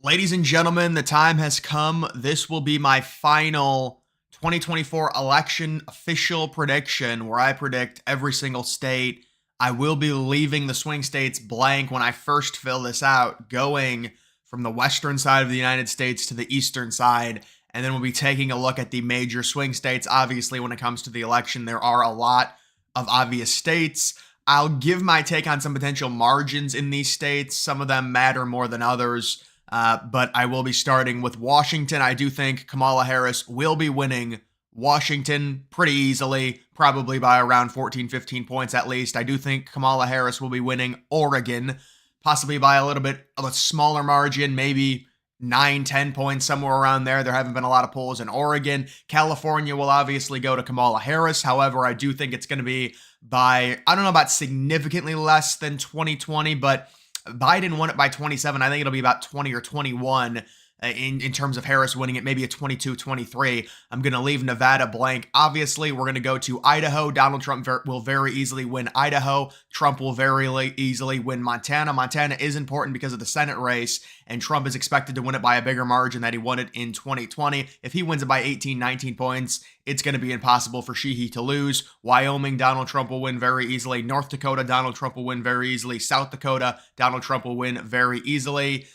Ladies and gentlemen, the time has come. This will be my final 2024 election official prediction where I predict every single state. I will be leaving the swing states blank when I first fill this out, going from the western side of the United States to the eastern side. And then we'll be taking a look at the major swing states. Obviously, when it comes to the election, there are a lot of obvious states. I'll give my take on some potential margins in these states. Some of them matter more than others. But I will be starting with Washington. I do think Kamala Harris will be winning Washington pretty easily, probably by around 14, 15 points at least. I do think Kamala Harris will be winning Oregon, possibly by a little bit of a smaller margin, maybe 9, 10 points, somewhere around there. There haven't been a lot of polls in Oregon. California will obviously go to Kamala Harris. However, I do think it's going to be by, I don't know about significantly less than 2020, but Biden won it by 27. I think it'll be about 20 or 21 in terms of Harris winning it, maybe a 22-23. I'm going to leave Nevada blank. Obviously, we're going to go to Idaho. Donald Trump will very easily win Idaho. Trump will very easily win Montana. Montana is important because of the Senate race, and Trump is expected to win it by a bigger margin than he won it in 2020. If he wins it by 18, 19 points, it's going to be impossible for Sheehy to lose. Wyoming, Donald Trump will win very easily. North Dakota, Donald Trump will win very easily. South Dakota, Donald Trump will win very easily.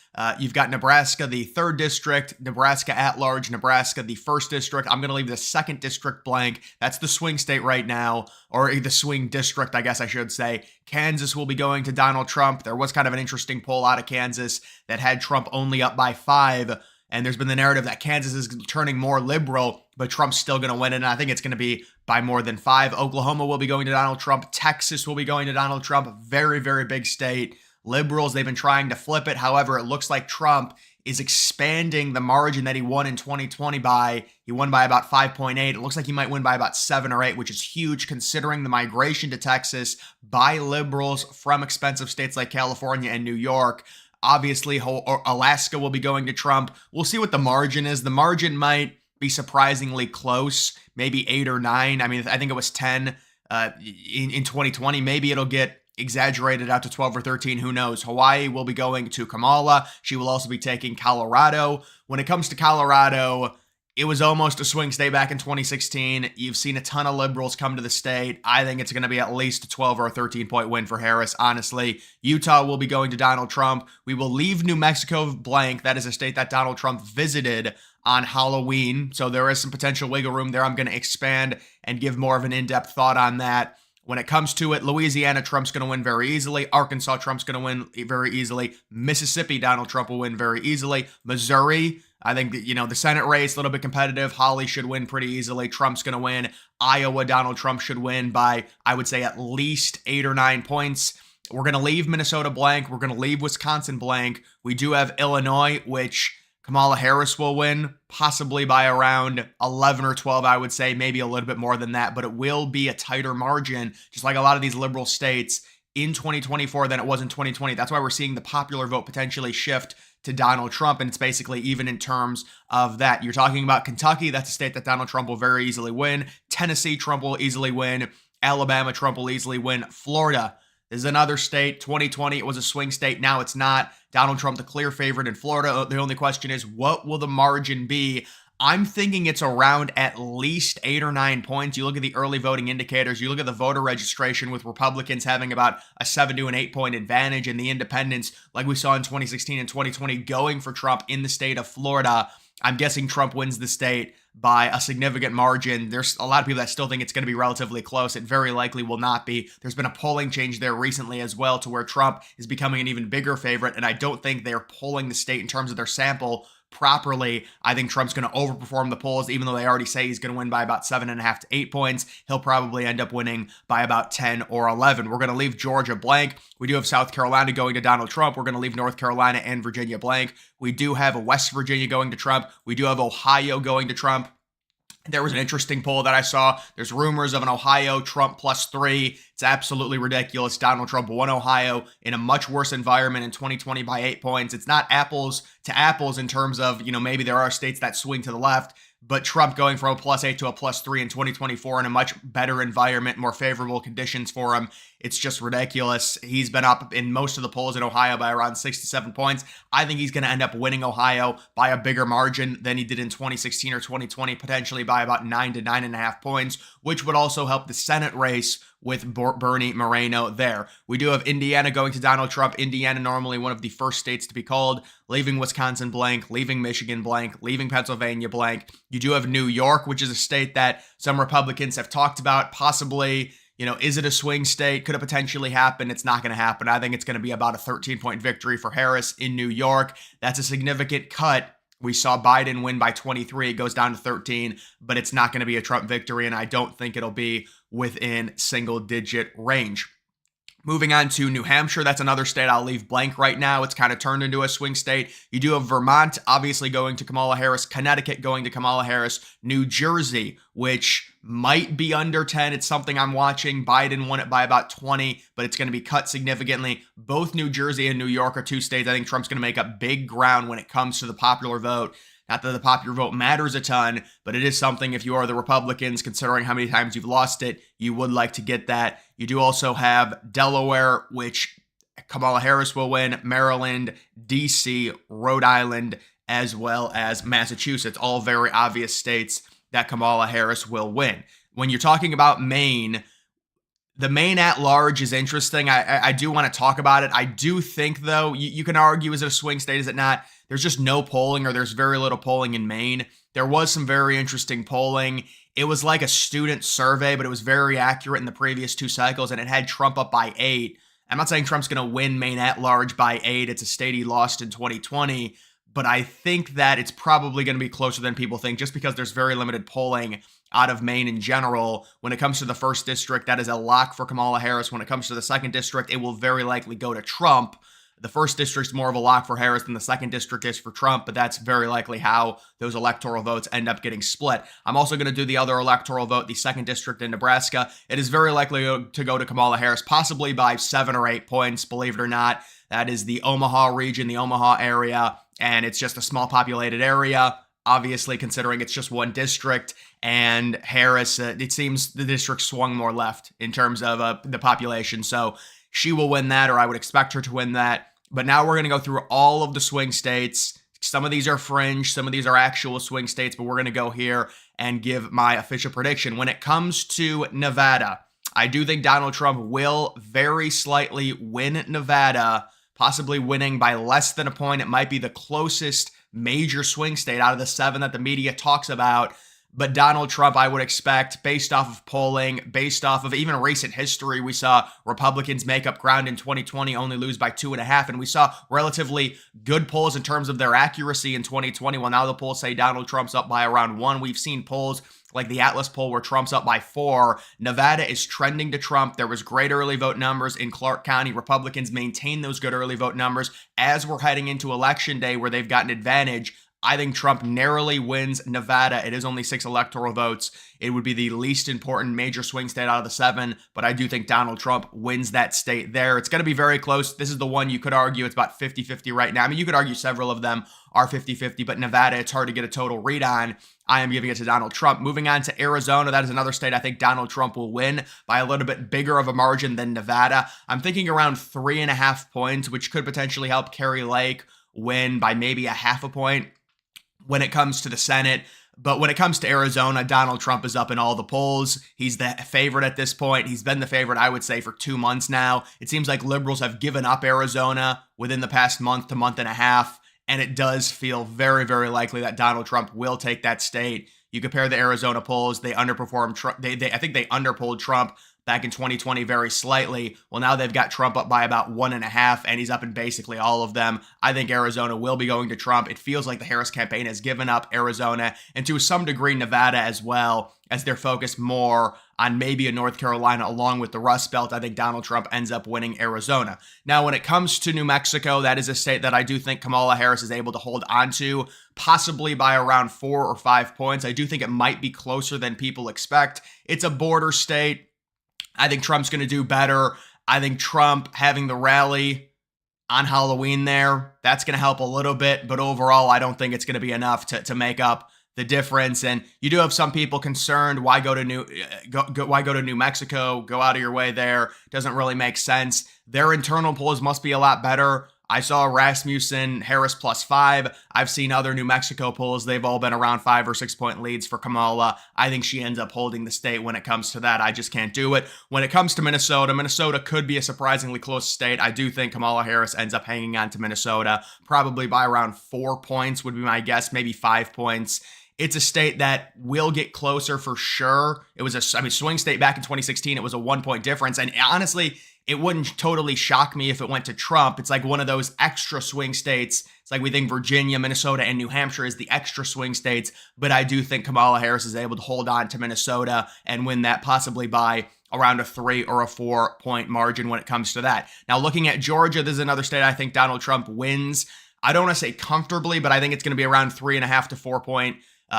You've got Nebraska, the 3rd district, Nebraska at large, Nebraska, the 1st district. I'm going to leave the 2nd district blank. That's the swing state right now, or the swing district, I guess I should say. Kansas will be going to Donald Trump. There was kind of an interesting poll out of Kansas that had Trump only up by 5. And there's been the narrative that Kansas is turning more liberal, but Trump's still going to win it. And I think it's going to be by more than 5. Oklahoma will be going to Donald Trump. Texas will be going to Donald Trump. Very, very big state. Liberals, they've been trying to flip it. However, it looks like Trump is expanding the margin that he won in 2020 by. He won by about 5.8. It looks like he might win by about 7 or 8, which is huge considering the migration to Texas by liberals from expensive states like California and New York. Obviously, Alaska will be going to Trump. We'll see what the margin is. The margin might be surprisingly close, maybe 8 or 9. I mean, I think it was 10 in 2020. Maybe it'll get exaggerated out to 12 or 13. Who knows? Hawaii will be going to Kamala. She will also be taking Colorado. When it comes to Colorado, it was almost a swing state back in 2016. You've seen a ton of liberals come to the state. I think it's going to be at least a 12 or a 13-point win for Harris, honestly. Utah will be going to Donald Trump. We will leave New Mexico blank. That is a state that Donald Trump visited on Halloween, so there is some potential wiggle room there. I'm going to expand and give more of an in-depth thought on that. When it comes to it, Louisiana, Trump's going to win very easily. Arkansas, Trump's going to win very easily. Mississippi, Donald Trump will win very easily. Missouri, I think, the Senate race, a little bit competitive. Hawley should win pretty easily. Trump's going to win. Iowa, Donald Trump should win by, I would say, at least 8 or 9 points. We're going to leave Minnesota blank. We're going to leave Wisconsin blank. We do have Illinois, which Kamala Harris will win, possibly by around 11 or 12, I would say, maybe a little bit more than that, but it will be a tighter margin, just like a lot of these liberal states in 2024 than it was in 2020. That's why we're seeing the popular vote potentially shift to Donald Trump, and it's basically even in terms of that. You're talking about Kentucky, that's a state that Donald Trump will very easily win. Tennessee, Trump will easily win. Alabama, Trump will easily win. Florida, this is another state. 2020, it was a swing state. Now it's not. Donald Trump, the clear favorite in Florida. The only question is, what will the margin be? I'm thinking it's around at least 8 or 9 points. You look at the early voting indicators. You look at the voter registration with Republicans having about a 7 to an 8-point advantage, and the independents, like we saw in 2016 and 2020, going for Trump in the state of Florida. I'm guessing Trump wins the state by a significant margin. There's a lot of people that still think it's going to be relatively close. It very likely will not be. There's been a polling change there recently as well to where Trump is becoming an even bigger favorite, and I don't think they're polling the state in terms of their sample properly. I think Trump's going to overperform the polls, even though they already say he's going to win by about 7.5 to 8 points. He'll probably end up winning by about 10 or 11. We're going to leave Georgia blank. We do have South Carolina going to Donald Trump. We're going to leave North Carolina and Virginia blank. We do have West Virginia going to Trump. We do have Ohio going to Trump. There was an interesting poll that I saw. There's rumors of an Ohio Trump +3. It's absolutely ridiculous. Donald Trump won Ohio in a much worse environment in 2020 by 8 points. It's not apples to apples in terms of, maybe there are states that swing to the left, but Trump going from a +8 to a +3 in 2024 in a much better environment, more favorable conditions for him. It's just ridiculous. He's been up in most of the polls in Ohio by around 67 points. I think he's going to end up winning Ohio by a bigger margin than he did in 2016 or 2020, potentially by about 9 to 9.5 points, which would also help the Senate race with Bernie Moreno there. We do have Indiana going to Donald Trump. Indiana normally one of the first states to be called, leaving Wisconsin blank, leaving Michigan blank, leaving Pennsylvania blank. You do have New York, which is a state that some Republicans have talked about possibly, is it a swing state? Could it potentially happen? It's not going to happen. I think it's going to be about a 13-point victory for Harris in New York. That's a significant cut. We saw Biden win by 23. It goes down to 13, but it's not going to be a Trump victory, and I don't think it'll be within single-digit range. Moving on to New Hampshire, that's another state I'll leave blank right now. It's kind of turned into a swing state. You do have Vermont, obviously going to Kamala Harris, Connecticut going to Kamala Harris, New Jersey, which might be under 10. It's something I'm watching. Biden won it by about 20, but it's going to be cut significantly. Both New Jersey and New York are two states I think Trump's going to make up big ground when it comes to the popular vote. Not that the popular vote matters a ton, but it is something if you are the Republicans, considering how many times you've lost it, you would like to get that. You do also have Delaware, which Kamala Harris will win, Maryland, D.C., Rhode Island, as well as Massachusetts, all very obvious states that Kamala Harris will win. When you're talking about Maine, the Maine at large is interesting. I do want to talk about it. I do think, though, you can argue, is it a swing state? Is it not? There's just no polling, or there's very little polling in Maine. There was some very interesting polling. It was like a student survey, but it was very accurate in the previous two cycles, and it had Trump up by 8. I'm not saying Trump's going to win Maine at large by 8. It's a state he lost in 2020, but I think that it's probably going to be closer than people think, just because there's very limited polling out of Maine in general. When it comes to the first district, that is a lock for Kamala Harris. When it comes to the second district, it will very likely go to Trump. The first district's more of a lock for Harris than the second district is for Trump, but that's very likely how those electoral votes end up getting split. I'm also going to do the other electoral vote, the second district in Nebraska. It is very likely to go to Kamala Harris, possibly by 7 or 8 points, believe it or not. That is the Omaha region, the Omaha area, and it's just a small populated area, obviously, considering it's just one district. And Harris, it seems the district swung more left in terms of the population, so she will win that, or I would expect her to win that. But now we're going to go through all of the swing states. Some of these are fringe, some of these are actual swing states, but we're going to go here and give my official prediction. When it comes to Nevada, I do think Donald Trump will very slightly win Nevada, possibly winning by less than a point. It might be the closest major swing state out of the 7 that the media talks about. But Donald Trump, I would expect, based off of polling, based off of even recent history, we saw Republicans make up ground in 2020, only lose by 2.5. And we saw relatively good polls in terms of their accuracy in 2020. Well, now the polls say Donald Trump's up by around 1. We've seen polls like the Atlas poll where Trump's up by 4. Nevada is trending to Trump. There was great early vote numbers in Clark County. Republicans maintain those good early vote numbers as we're heading into Election Day, where they've got an advantage. I think Trump narrowly wins Nevada. It is only 6 electoral votes. It would be the least important major swing state out of the 7, but I do think Donald Trump wins that state there. It's going to be very close. This is the one you could argue it's about 50-50 right now. I mean, you could argue several of them are 50-50, but Nevada, it's hard to get a total read on. I am giving it to Donald Trump. Moving on to Arizona, that is another state I think Donald Trump will win by a little bit bigger of a margin than Nevada. I'm thinking around 3.5 points, which could potentially help Kari Lake win by maybe a half a point when it comes to the Senate. But when it comes to Arizona, Donald Trump is up in all the polls. He's the favorite at this point. He's been the favorite, I would say, for 2 months now. It seems like liberals have given up Arizona within the past month to month and a half, and it does feel very, very likely that Donald Trump will take that state. You compare the Arizona polls, they underperformed Trump. I think they underpolled Trump back in 2020 very slightly. Well, now they've got Trump up by about 1.5, and he's up in basically all of them. I think Arizona will be going to Trump. It feels like the Harris campaign has given up Arizona, and to some degree Nevada as well, as they're focused more on maybe a North Carolina along with the Rust Belt. I think Donald Trump ends up winning Arizona. Now, when it comes to New Mexico, that is a state that I do think Kamala Harris is able to hold on to, possibly by around 4 or 5 points. I do think it might be closer than people expect. It's a border state. I think Trump's going to do better. I think Trump having the rally on Halloween there, that's going to help a little bit. But overall, I don't think it's going to be enough to make up the difference. And you do have some people concerned, why go to why go to New Mexico? Go out of your way there. Doesn't really make sense. Their internal polls must be a lot better. I saw Rasmussen, Harris +5. I've seen other New Mexico polls. They've all been around 5 or 6 point leads for Kamala. I think she ends up holding the state when it comes to that. I just can't do it. When it comes to Minnesota, Minnesota could be a surprisingly close state. I do think Kamala Harris ends up hanging on to Minnesota, probably by around 4 points would be my guess, maybe 5 points. It's a state that will get closer for sure. It was swing state back in 2016. It was a 1 point difference. And honestly, it wouldn't totally shock me if it went to Trump. It's like one of those extra swing states. It's like we think Virginia, Minnesota, and New Hampshire is the extra swing states. But I do think Kamala Harris is able to hold on to Minnesota and win that possibly by around a 3 or a 4 point margin when it comes to that. Now, looking at Georgia, this is another state I think Donald Trump wins. I don't want to say comfortably, but I think it's going to be around 3.5 to 4 point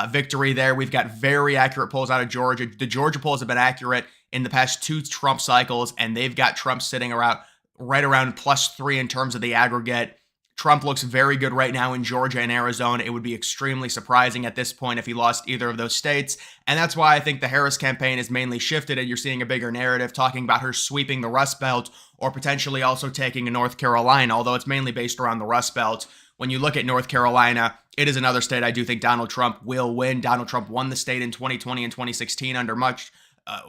victory there. We've got very accurate polls out of Georgia. The Georgia polls have been accurate in the past 2 Trump cycles, and they've got Trump sitting right around +3 in terms of the aggregate. Trump looks very good right now in Georgia and Arizona. It would be extremely surprising at this point if he lost either of those states. And that's why I think the Harris campaign is mainly shifted, and you're seeing a bigger narrative talking about her sweeping the Rust Belt or potentially also taking a North Carolina, although it's mainly based around the Rust Belt. When you look at North Carolina, it is another state I do think Donald Trump will win. Donald Trump won the state in 2020 and 2016 under much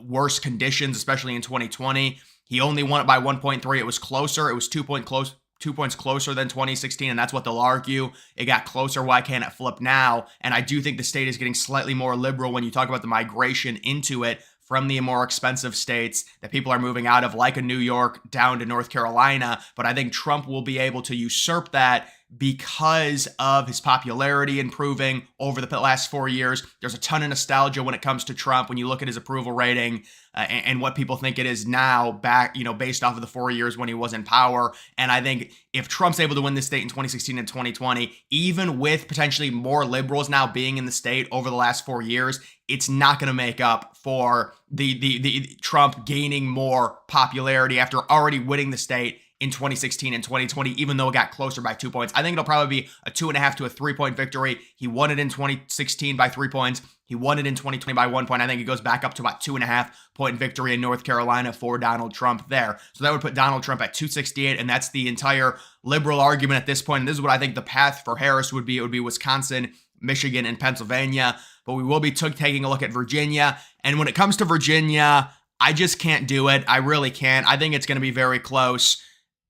worse conditions, especially in 2020. He only won it by 1.3. It was closer. It was 2 points closer than 2016, and that's what they'll argue. It got closer. Why can't it flip now? And I do think the state is getting slightly more liberal when you talk about the migration into it from the more expensive states that people are moving out of, like a New York down to North Carolina. But I think Trump will be able to usurp that because of his popularity improving over the last 4 years. There's a ton of nostalgia when it comes to Trump when you look at his approval rating and what people think it is now back, based off of the 4 years when he was in power. And I think if Trump's able to win this state in 2016 and 2020, even with potentially more liberals now being in the state over the last 4 years, it's not going to make up for the Trump gaining more popularity after already winning the state in 2016 and 2020, even though it got closer by 2 points. I think it'll probably be a 2.5 to a 3 point victory. He won it in 2016 by 3 points. He won it in 2020 by 1 point. I think it goes back up to about 2.5 point victory in North Carolina for Donald Trump there. So that would put Donald Trump at 268, and that's the entire liberal argument at this point. And this is what I think the path for Harris would be. It would be Wisconsin, Michigan, and Pennsylvania. But we will be taking a look at Virginia. And when it comes to Virginia, I just can't do it. I really can't. I think it's going to be very close.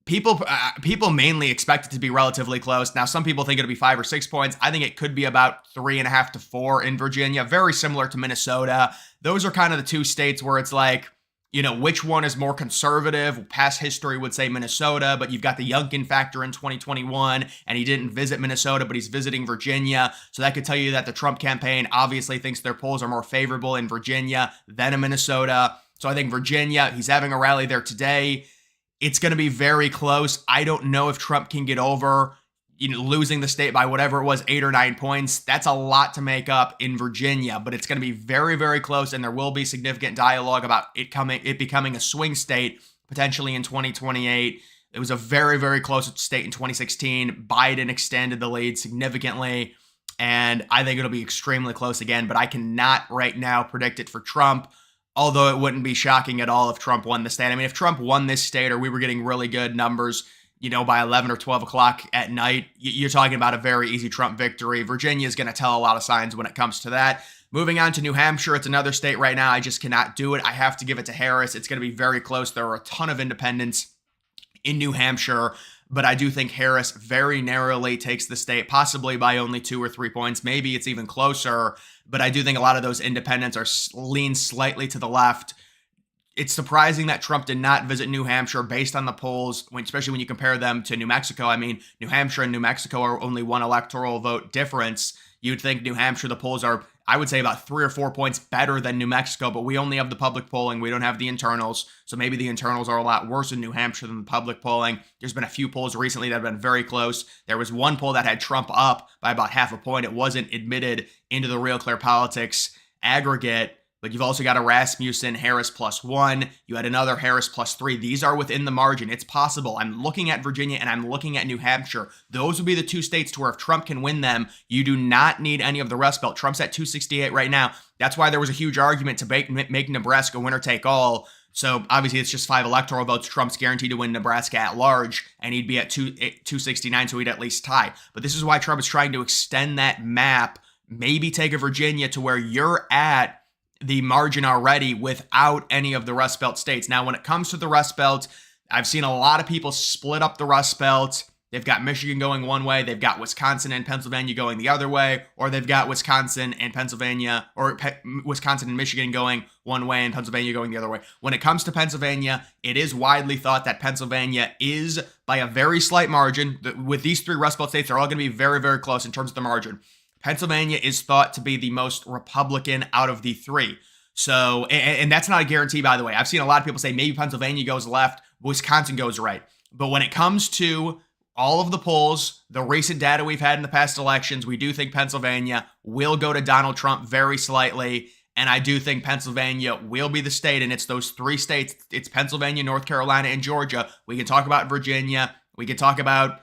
People mainly expect it to be relatively close. Now, some people think it'll be 5 or 6 points. I think it could be about 3.5 to 4 in Virginia, very similar to Minnesota. Those are kind of the 2 states where it's like, which one is more conservative? Past history would say Minnesota, but you've got the Youngkin factor in 2021, and he didn't visit Minnesota, but he's visiting Virginia. So that could tell you that the Trump campaign obviously thinks their polls are more favorable in Virginia than in Minnesota. So I think Virginia, he's having a rally there today. It's going to be very close. I don't know if Trump can get over, losing the state by whatever it was, 8 or 9 points. That's a lot to make up in Virginia, but it's going to be very, very close, and there will be significant dialogue about it becoming a swing state potentially in 2028. It was a very, very close state in 2016. Biden extended the lead significantly, and I think it'll be extremely close again, but I cannot right now predict it for Trump. Although it wouldn't be shocking at all if Trump won the state. I mean, if Trump won this state or we were getting really good numbers, by 11 or 12 o'clock at night, you're talking about a very easy Trump victory. Virginia is going to tell a lot of signs when it comes to that. Moving on to New Hampshire, it's another state right now. I just cannot do it. I have to give it to Harris. It's going to be very close. There are a ton of independents in New Hampshire, but I do think Harris very narrowly takes the state, possibly by only 2 or 3 points. Maybe it's even closer, but I do think a lot of those independents lean slightly to the left. It's surprising that Trump did not visit New Hampshire based on the polls, especially when you compare them to New Mexico. I mean, New Hampshire and New Mexico are only 1 electoral vote difference. You'd think New Hampshire, the polls are, I would say, about 3 or 4 points better than New Mexico, but we only have the public polling. We don't have the internals. So maybe the internals are a lot worse in New Hampshire than the public polling. There's been a few polls recently that have been very close. There was one poll that had Trump up by about 0.5 point. It wasn't admitted into the Real Clear Politics aggregate, But you've also got a Rasmussen Harris +1. You had another Harris +3. These are within the margin. It's possible. I'm looking at Virginia and I'm looking at New Hampshire. Those would be the two states to where if Trump can win them, you do not need any of the Rust Belt. Trump's at 268 right now. That's why there was a huge argument to make Nebraska winner take all. So obviously it's just 5 electoral votes. Trump's guaranteed to win Nebraska at large, and he'd be at 269, so he'd at least tie. But this is why Trump is trying to extend that map, maybe take a Virginia to where you're at the margin already without any of the Rust Belt states. Now, when it comes to the Rust Belt, I've seen a lot of people split up the Rust Belt. They've got Michigan going one way, they've got Wisconsin and Pennsylvania going the other way, or they've got Wisconsin and Pennsylvania, or Wisconsin and Michigan going one way and Pennsylvania going the other way. When it comes to Pennsylvania, it is widely thought that Pennsylvania is, by a very slight margin, with these 3 Rust Belt states, they're all going to be very, very close in terms of the margin. Pennsylvania is thought to be the most Republican out of the 3. So, and that's not a guarantee, by the way. I've seen a lot of people say maybe Pennsylvania goes left, Wisconsin goes right. But when it comes to all of the polls, the recent data we've had in the past elections, we do think Pennsylvania will go to Donald Trump very slightly. And I do think Pennsylvania will be the state. And it's those 3 states. It's Pennsylvania, North Carolina, and Georgia. We can talk about Virginia. We could talk about,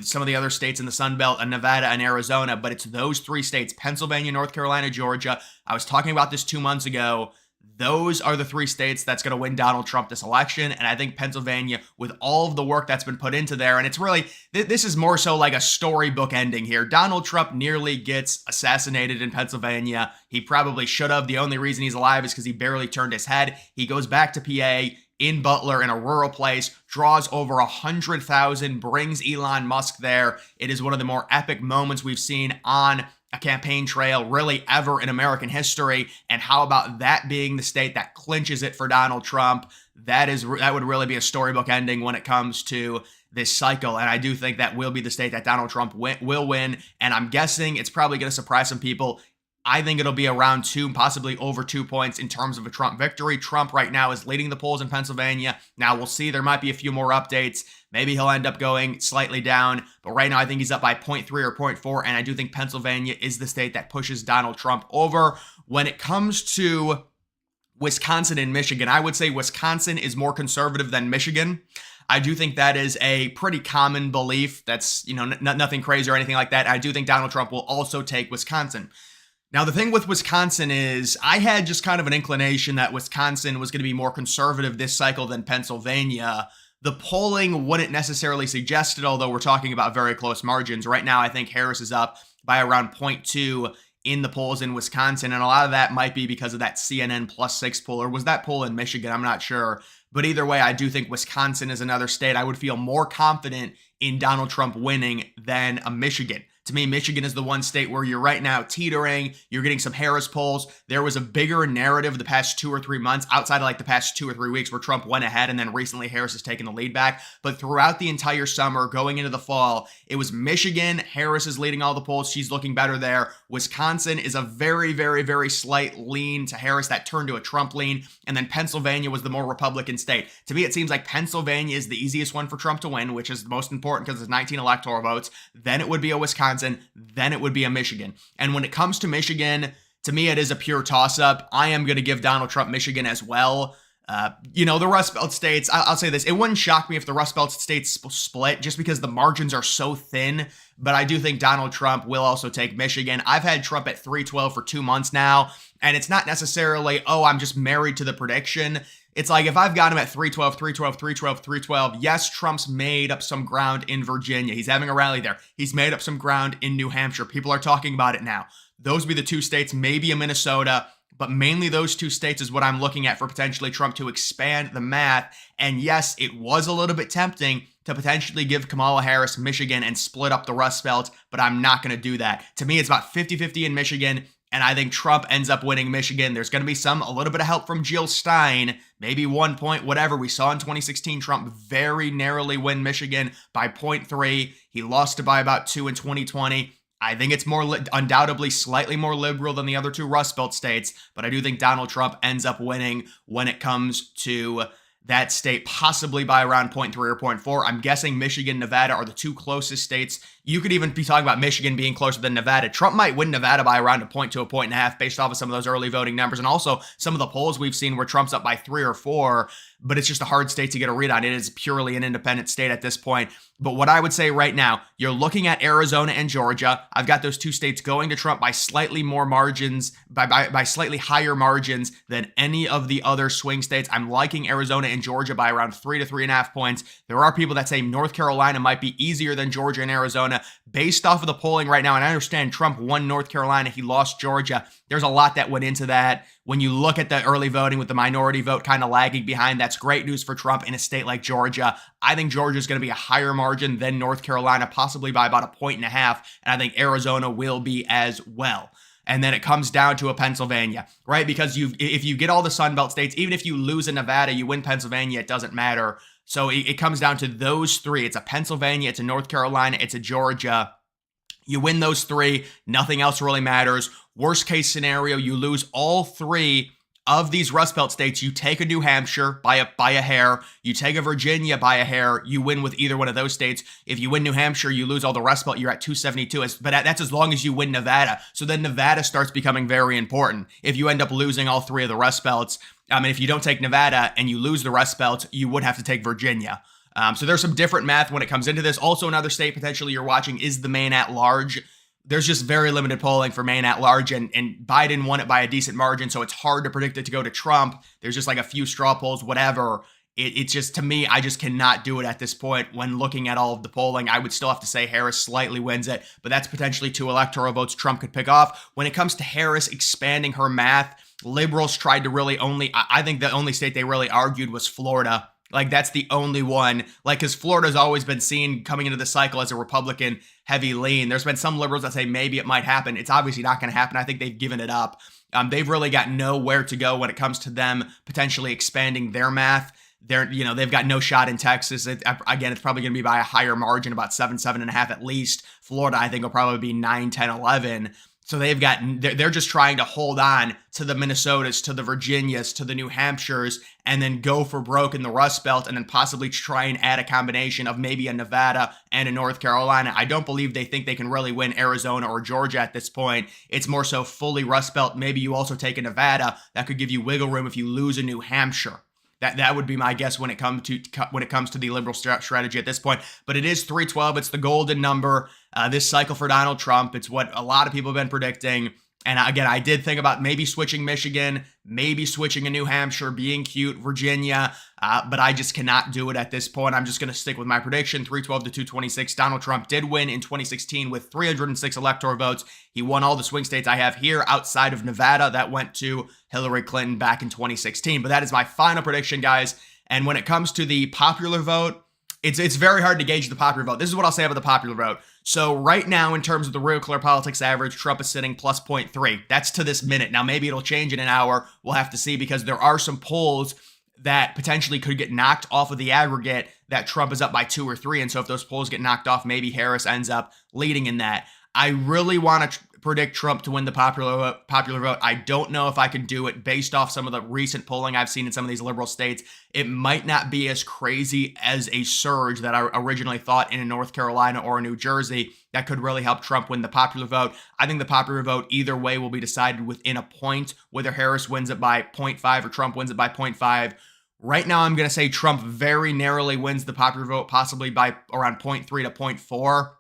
some of the other states in the Sun Belt, Nevada and Arizona, but it's those 3 states, Pennsylvania, North Carolina, Georgia. I was talking about this 2 months ago. Those are the 3 states that's going to win Donald Trump this election. And I think Pennsylvania, with all of the work that's been put into there, and it's really, this is more so like a storybook ending here. Donald Trump nearly gets assassinated in Pennsylvania. He probably should have. The only reason he's alive is because he barely turned his head. He goes back to PA in Butler in a rural place, draws over 100,000, brings Elon Musk there. It is one of the more epic moments we've seen on a campaign trail really ever in American history. And how about that being the state that clinches it for Donald Trump? That would really be a storybook ending when it comes to this cycle. And I do think that will be the state that Donald Trump will win. And I'm guessing it's probably going to surprise some people. I think it'll be around 2, possibly over 2 points in terms of a Trump victory. Trump right now is leading the polls in Pennsylvania. Now we'll see. There might be a few more updates. Maybe he'll end up going slightly down. But right now I think he's up by 0.3 or 0.4. And I do think Pennsylvania is the state that pushes Donald Trump over. When it comes to Wisconsin and Michigan, I would say Wisconsin is more conservative than Michigan. I do think that is a pretty common belief. That's, nothing crazy or anything like that. I do think Donald Trump will also take Wisconsin. Now, the thing with Wisconsin is I had just kind of an inclination that Wisconsin was going to be more conservative this cycle than Pennsylvania. The polling wouldn't necessarily suggest it, although we're talking about very close margins. Right now, I think Harris is up by around 0.2 in the polls in Wisconsin, and a lot of that might be because of that CNN +6 poll, or was that poll in Michigan? I'm not sure. But either way, I do think Wisconsin is another state I would feel more confident in Donald Trump winning than a Michigan. To me, Michigan is the one state where you're right now teetering. You're getting some Harris polls. There was a bigger narrative the past 2 or 3 months, outside of like the past 2 or 3 weeks, where Trump went ahead and then recently Harris has taken the lead back. But throughout the entire summer, going into the fall, it was Michigan. Harris is leading all the polls. She's looking better there. Wisconsin is a very, very, very slight lean to Harris that turned to a Trump lean. And then Pennsylvania was the more Republican state. To me, it seems like Pennsylvania is the easiest one for Trump to win, which is most important because it's 19 electoral votes. Then it would be a Wisconsin. Then it would be a Michigan. And when it comes to Michigan, to me, it is a pure toss-up. I am going to give Donald Trump Michigan as well. The Rust Belt states, I'll say this, it wouldn't shock me if the Rust Belt states split just because the margins are so thin, but I do think Donald Trump will also take Michigan. I've had Trump at 312 for 2 months now, and it's not necessarily, I'm just married to the prediction. It's like if I've got him at 312, 312, 312, 312, yes, Trump's made up some ground in Virginia. He's having a rally there. He's made up some ground in New Hampshire. People are talking about it now. Those would be the 2 states, maybe a Minnesota, but mainly those 2 states is what I'm looking at for potentially Trump to expand the math. And yes, it was a little bit tempting to potentially give Kamala Harris Michigan and split up the Rust Belt, but I'm not going to do that. To me, it's about 50-50 in Michigan, and I think Trump ends up winning Michigan. There's going to be a little bit of help from Jill Stein, maybe 1 point, whatever. We saw in 2016, Trump very narrowly win Michigan by 0.3. He lost it by about 2 in 2020. I think it's undoubtedly slightly more liberal than the other 2 Rust Belt states, but I do think Donald Trump ends up winning when it comes to that state, possibly by around 0.3 or 0.4. I'm guessing Michigan, Nevada are the 2 closest states You could even be talking about Michigan being closer than Nevada. Trump might win Nevada by around a point to a point and a half based off of some of those early voting numbers. And also some of the polls we've seen where Trump's up by 3 or 4, but it's just a hard state to get a read on. It is purely an independent state at this point. But what I would say right now, you're looking at Arizona and Georgia. I've got those two states going to Trump by slightly more margins, by slightly higher margins than any of the other swing states. I'm liking Arizona and Georgia by around 3 to 3.5 points. There are people that say North Carolina might be easier than Georgia and Arizona based off of the polling right now. And I understand Trump won North Carolina, he lost Georgia. There's a lot that went into that. When you look at the early voting with the minority vote kind of lagging behind, that's great news for Trump in a state like Georgia. I think Georgia is going to be a higher margin than North Carolina, possibly by about 1.5 points. And I think Arizona will be as well. And then it comes down to a Pennsylvania, right? Because if you get all the Sun Belt states, even if you lose in Nevada, you win Pennsylvania, it doesn't matter. So it comes down to those three. It's a Pennsylvania, it's a North Carolina, it's a Georgia. You win those three, nothing else really matters. Worst case scenario, you lose all three of these Rust Belt states. You take a New Hampshire by a hair. You take a Virginia by a hair. You win with either one of those states. If you win New Hampshire, you lose all the Rust Belt. You're at 272. But that's as long as you win Nevada. So then Nevada starts becoming very important. If you end up losing all three of the Rust Belts, if you don't take Nevada and you lose the Rust Belt, you would have to take Virginia. So there's some different math when it comes into this. Also, another state potentially you're watching is the Maine at large. There's just very limited polling for Maine at large, and Biden won it by a decent margin, so it's hard to predict it to go to Trump. There's just like a few straw polls, whatever. It's just, to me, I just cannot do it at this point when looking at all of the polling. I would still have to say Harris slightly wins it, but that's potentially 2 electoral votes Trump could pick off. When it comes to Harris expanding her math, liberals tried to really I think the only state they really argued was Florida. Like, that's the only one, because Florida's always been seen coming into the cycle as a Republican heavy lean. There's been some liberals that say maybe it might happen. It's obviously not going to happen. I think they've given it up. They've really got nowhere to go when it comes to them potentially expanding their math. They've got no shot in Texas. Again, it's probably going to be by a higher margin, about 7.5 at least. Florida, I think, will probably be 9, 10, 11. So they're just trying to hold on to the Minnesotas, to the Virginias, to the New Hampshires, and then go for broke in the Rust Belt, and then possibly try and add a combination of maybe a Nevada and a North Carolina. I don't believe they think they can really win Arizona or Georgia at this point. It's more so fully Rust Belt. Maybe you also take a Nevada. That could give you wiggle room if you lose a New Hampshire. That would be my guess when it comes to the liberal strategy at this point. But it is 312. It's the golden number this cycle for Donald Trump. It's what a lot of people have been predicting. And again, I did think about maybe switching Michigan, maybe switching a New Hampshire, being cute, Virginia, but I just cannot do it at this point. I'm just going to stick with my prediction, 312 to 226. Donald Trump did win in 2016 with 306 electoral votes. He won all the swing states I have here outside of Nevada. That went to Hillary Clinton back in 2016. But that is my final prediction, guys. And when it comes to the popular vote, it's very hard to gauge the popular vote. This is what I'll say about the popular vote. So right now, in terms of the Real Clear Politics average, Trump is sitting plus 0.3. That's to this minute. Now, maybe it'll change in an hour. We'll have to see, because there are some polls that potentially could get knocked off of the aggregate that Trump is up by 2 or 3. And so if those polls get knocked off, maybe Harris ends up leading in that. I really want to predict Trump to win the popular vote. I don't know if I can do it based off some of the recent polling I've seen in some of these liberal states. It might not be as crazy as a surge that I originally thought in a North Carolina or a New Jersey that could really help Trump win the popular vote. I think the popular vote either way will be decided within a point, whether Harris wins it by 0.5 or Trump wins it by 0.5. Right now, I'm going to say Trump very narrowly wins the popular vote, possibly by around 0.3 to 0.4.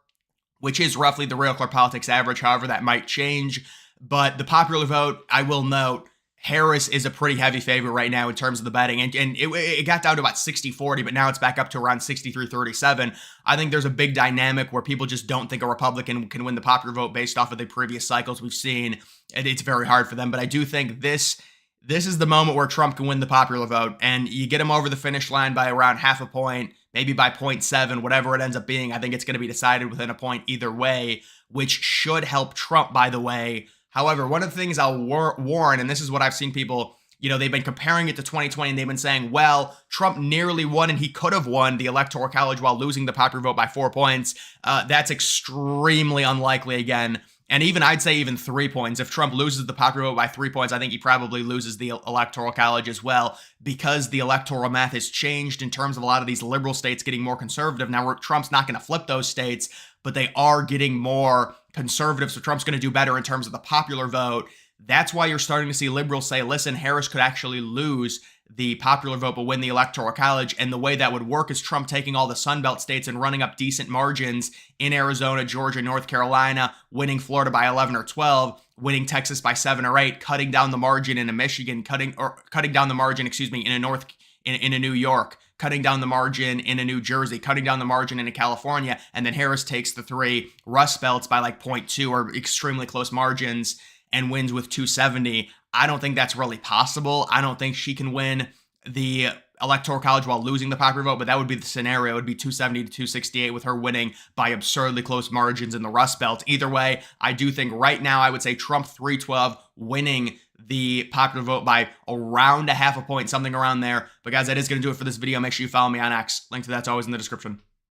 Which is roughly the Real Clear Politics average. However, that might change. But the popular vote, I will note, Harris is a pretty heavy favorite right now in terms of the betting. And it got down to about 60-40, but now it's back up to around 63-37. I think there's a big dynamic where people just don't think a Republican can win the popular vote based off of the previous cycles we've seen. And it's very hard for them. But I do think this is the moment where Trump can win the popular vote. And you get him over the finish line by around half a point, maybe by 0.7, whatever it ends up being. I think it's going to be decided within a point either way, which should help Trump, by the way. However, one of the things I'll warn, and this is what I've seen people, they've been comparing it to 2020, and they've been saying, well, Trump nearly won, and he could have won the Electoral College while losing the popular vote by 4 points. That's extremely unlikely again. And even I'd say even 3 points. If Trump loses the popular vote by 3 points, I think he probably loses the Electoral College as well, because the electoral math has changed in terms of a lot of these liberal states getting more conservative. Now, Trump's not going to flip those states, but they are getting more conservative. So Trump's going to do better in terms of the popular vote. That's why you're starting to see liberals say, listen, Harris could actually lose the popular vote but win the Electoral College. And the way that would work is Trump taking all the Sunbelt states and running up decent margins in Arizona, Georgia, North Carolina, winning Florida by 11 or 12, winning Texas by 7 or 8, cutting down the margin in Michigan, cutting down the margin, in a New York, cutting down the margin in a New Jersey, cutting down the margin in a California, and then Harris takes the 3 Rust Belts by like 0.2 or extremely close margins and wins with 270. I don't think that's really possible. I don't think she can win the Electoral College while losing the popular vote, but that would be the scenario. It would be 270 to 268 with her winning by absurdly close margins in the Rust Belt. Either way, I do think right now I would say Trump 312 winning the popular vote by around a half a point, something around there. But guys, that is going to do it for this video. Make sure you follow me on X. Link to that's always in the description.